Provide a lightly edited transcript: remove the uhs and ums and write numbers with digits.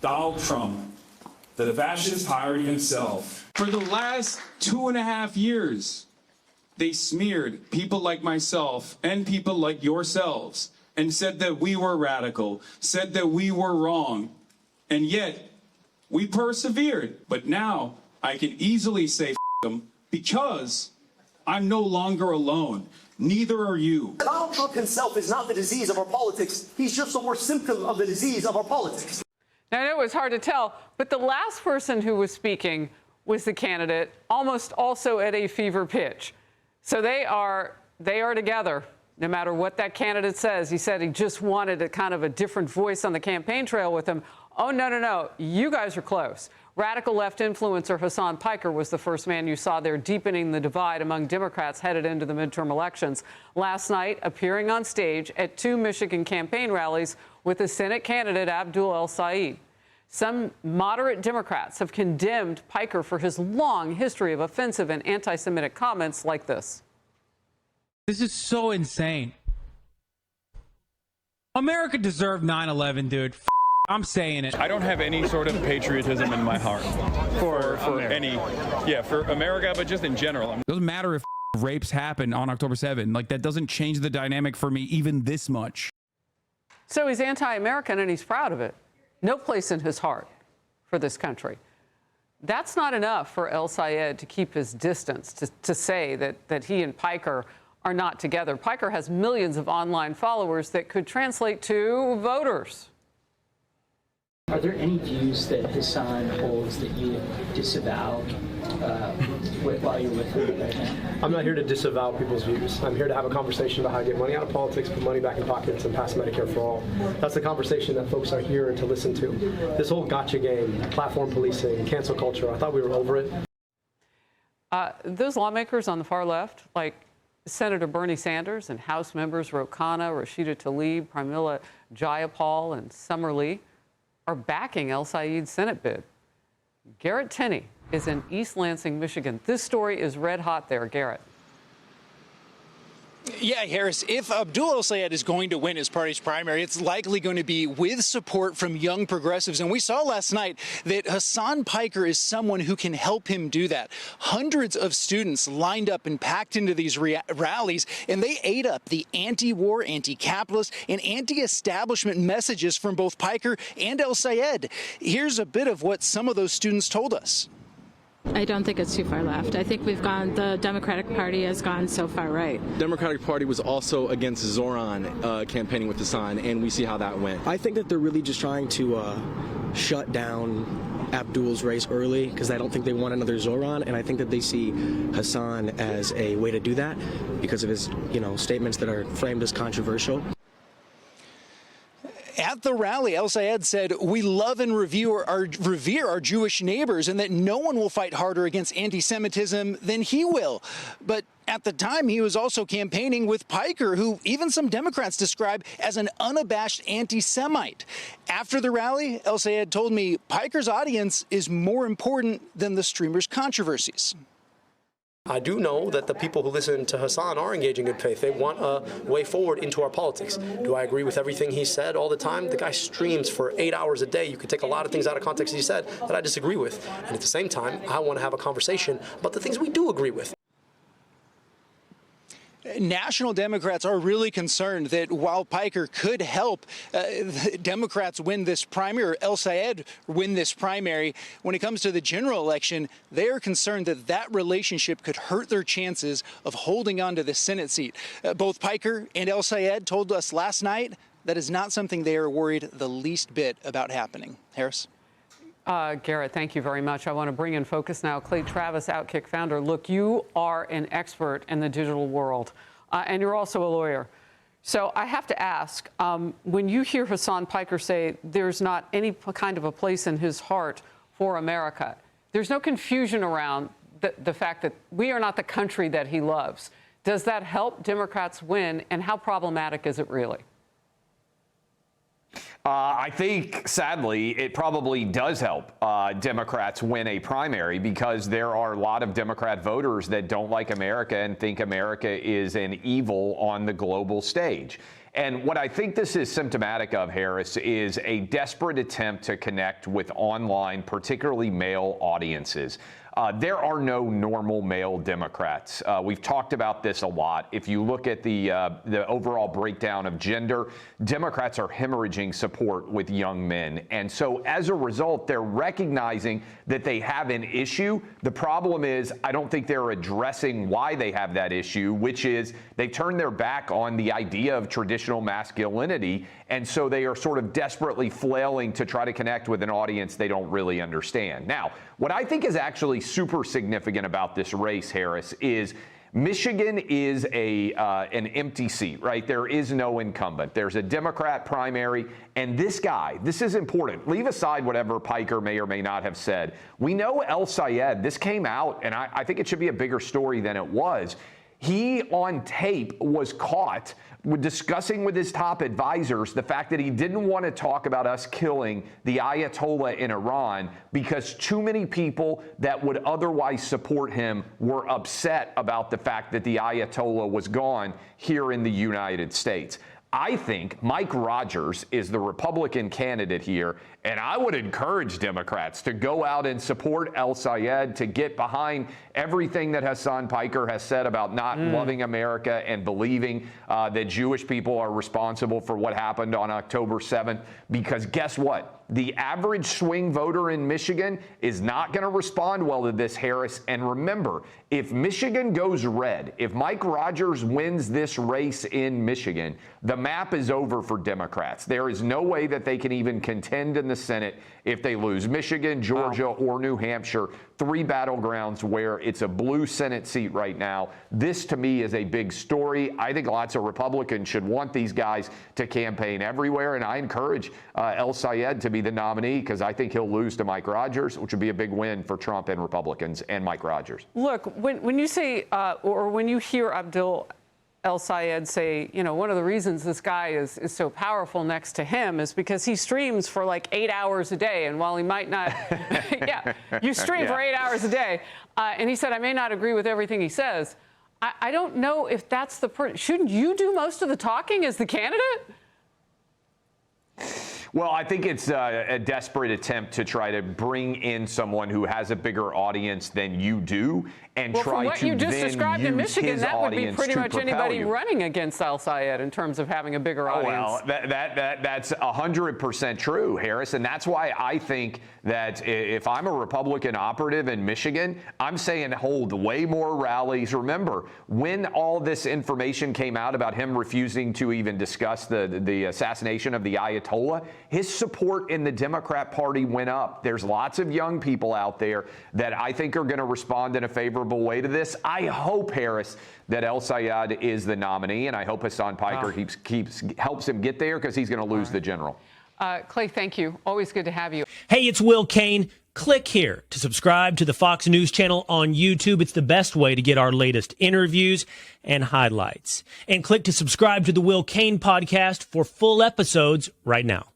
Donald Trump, the fascist hired himself. For the last 2.5 years, they smeared people like myself and people like yourselves and said that we were radical, said that we were wrong, and yet we persevered. But now I can easily say f them because I'm no longer alone. Neither are you. Donald Trump himself is not the disease of our politics. He's just the worst symptom of the disease of our politics. Now, I know it was hard to tell, but the last person who was speaking was the candidate, almost also at a fever pitch. So they are together, no matter what that candidate says. He said he just wanted a kind of a different voice on the campaign trail with him. Oh, no, you guys are close. Radical left influencer Hasan Piker was the first man you saw there deepening the divide among Democrats headed into the midterm elections. Last night, appearing on stage at 2 Michigan campaign rallies with the Senate candidate Abdul El-Sayed. Some moderate Democrats have condemned Piker for his long history of offensive and anti-Semitic comments like this. This is so insane. America deserved 9/11, dude. I'm saying it. I don't have any sort of patriotism in my heart for for America, but just in general. It doesn't matter if rapes happen on October 7th. Like, that doesn't change the dynamic for me even this much. So he's anti-American and he's proud of it. No place in his heart for this country. That's not enough for El-Sayed to keep his distance, to say that he and Piker are not together. Piker has millions of online followers that could translate to voters. Are there any views that Hasan holds that you disavow while you're with him right now? I'm not here to disavow people's views. I'm here to have a conversation about how to get money out of politics, put money back in pockets, and pass Medicare for all. That's the conversation that folks are here to listen to. This whole gotcha game, platform policing, cancel culture, I thought we were over it. Those lawmakers on the far left, like Senator Bernie Sanders and House members Ro Khanna, Rashida Tlaib, Pramila Jayapal, and Summer Lee, are backing El-Sayed's Senate bid. Garrett Tenney is in East Lansing, Michigan. This story is red hot there, Garrett. Yeah, Harris, if Abdul El-Sayed is going to win his party's primary, it's likely going to be with support from young progressives. And we saw last night that Hasan Piker is someone who can help him do that. Hundreds of students lined up and packed into these rallies, and they ate up the anti-war, anti-capitalist, and anti-establishment messages from both Piker and El-Sayed. Here's a bit of what some of those students told us. I don't think it's too far left. I think the Democratic Party has gone so far right. Democratic Party was also against Zoran campaigning with Hasan, and we see how that went. I think that they're really just trying to shut down Abdul's race early because I don't think they want another Zoran, and I think that they see Hasan as a way to do that because of his, statements that are framed as controversial. At the rally, El-Sayed said, "We love and revere our Jewish neighbors and that no one will fight harder against anti-Semitism than he will." But at the time, he was also campaigning with Piker, who even some Democrats describe as an unabashed anti-Semite. After the rally, El-Sayed told me Piker's audience is more important than the streamer's controversies. I do know that the people who listen to Hasan are engaging in good faith. They want a way forward into our politics. Do I agree with everything he said all the time? The guy streams for 8 hours a day. You could take a lot of things out of context he said that I disagree with. And at the same time, I want to have a conversation about the things we do agree with. National Democrats are really concerned that while Piker could help Democrats win this primary, or El-Sayed win this primary, when it comes to the general election, they are concerned that that relationship could hurt their chances of holding on to the Senate seat. Both Piker and El-Sayed told us last night that is not something they are worried the least bit about happening. Harris? Garrett, thank you very much. I want to bring in focus now. Clay Travis, OutKick founder. Look, you are an expert in the digital world, and you're also a lawyer. So I have to ask, when you hear Hasan Piker say there's not any kind of a place in his heart for America, there's no confusion around the fact that we are not the country that he loves. Does that help Democrats win, and how problematic is it really? I think, sadly, it probably does help Democrats win a primary because there are a lot of Democrat voters that don't like America and think America is an evil on the global stage. And what I think this is symptomatic of, Harris, is a desperate attempt to connect with online, particularly male audiences. There are no normal male Democrats. We've talked about this a lot. If you look at the overall breakdown of gender, Democrats are hemorrhaging support with young men. And so as a result, they're recognizing that they have an issue. The problem is, I don't think they're addressing why they have that issue, which is they turn their back on the idea of traditional masculinity. And so they are sort of desperately flailing to try to connect with an audience they don't really understand. Now, what I think is actually super significant about this race, Harris, is Michigan is an empty seat, right? There is no incumbent. There's a Democrat primary, and this guy, this is important. Leave aside whatever Piker may or may not have said. We know El-Sayed, this came out, and I think it should be a bigger story than it was. He, on tape, was caught discussing with his top advisors the fact that he didn't want to talk about us killing the Ayatollah in Iran because too many people that would otherwise support him were upset about the fact that the Ayatollah was gone here in the United States. I think Mike Rogers is the Republican candidate here, and I would encourage Democrats to go out and support El-Sayed, to get behind everything that Hasan Piker has said about not loving America and believing that Jewish people are responsible for what happened on October 7th. Because guess what? The average swing voter in Michigan is not going to respond well to this, Harris. And remember, if Michigan goes red, if Mike Rogers wins this race in Michigan, the map is over for Democrats. There is no way that they can even contend in the Senate if they lose Michigan, Georgia, or New Hampshire, three battlegrounds where it's a blue Senate seat right now. This, to me, is a big story. I think lots of Republicans should want these guys to campaign everywhere, and I encourage El-Sayed to be the nominee because I think he'll lose to Mike Rogers, which would be a big win for Trump and Republicans and Mike Rogers. Look, when you say, or when you hear Abdul El-Sayed say, you know, one of the reasons this guy is so powerful next to him is because he streams for like 8 hours a day. And while he might not, yeah, you stream for 8 hours a day. And he said, I may not agree with everything he says. I don't know if that's the person. Shouldn't you do most of the talking as the candidate? Well, I think it's a desperate attempt to try to bring in someone who has a bigger audience than you do and try to then use his audience to propel you. Well, from what you just described in Michigan, that would be pretty much anybody running against El-Sayed in terms of having a bigger audience. Well, that's 100% true, Harris, and that's why I think that if I'm a Republican operative in Michigan, I'm saying hold way more rallies. Remember, when all this information came out about him refusing to even discuss the assassination of the Ayatollah, his support in the Democrat Party went up. There's lots of young people out there that I think are going to respond in a favorable way to this. I hope, Harris, that El-Sayed is the nominee, and I hope Hasan Piker helps him get there because he's going to lose the general. Clay, thank you. Always good to have you. Hey, it's Will Kane. Click here to subscribe to the Fox News channel on YouTube. It's the best way to get our latest interviews and highlights. And click to subscribe to the Will Kane podcast for full episodes right now.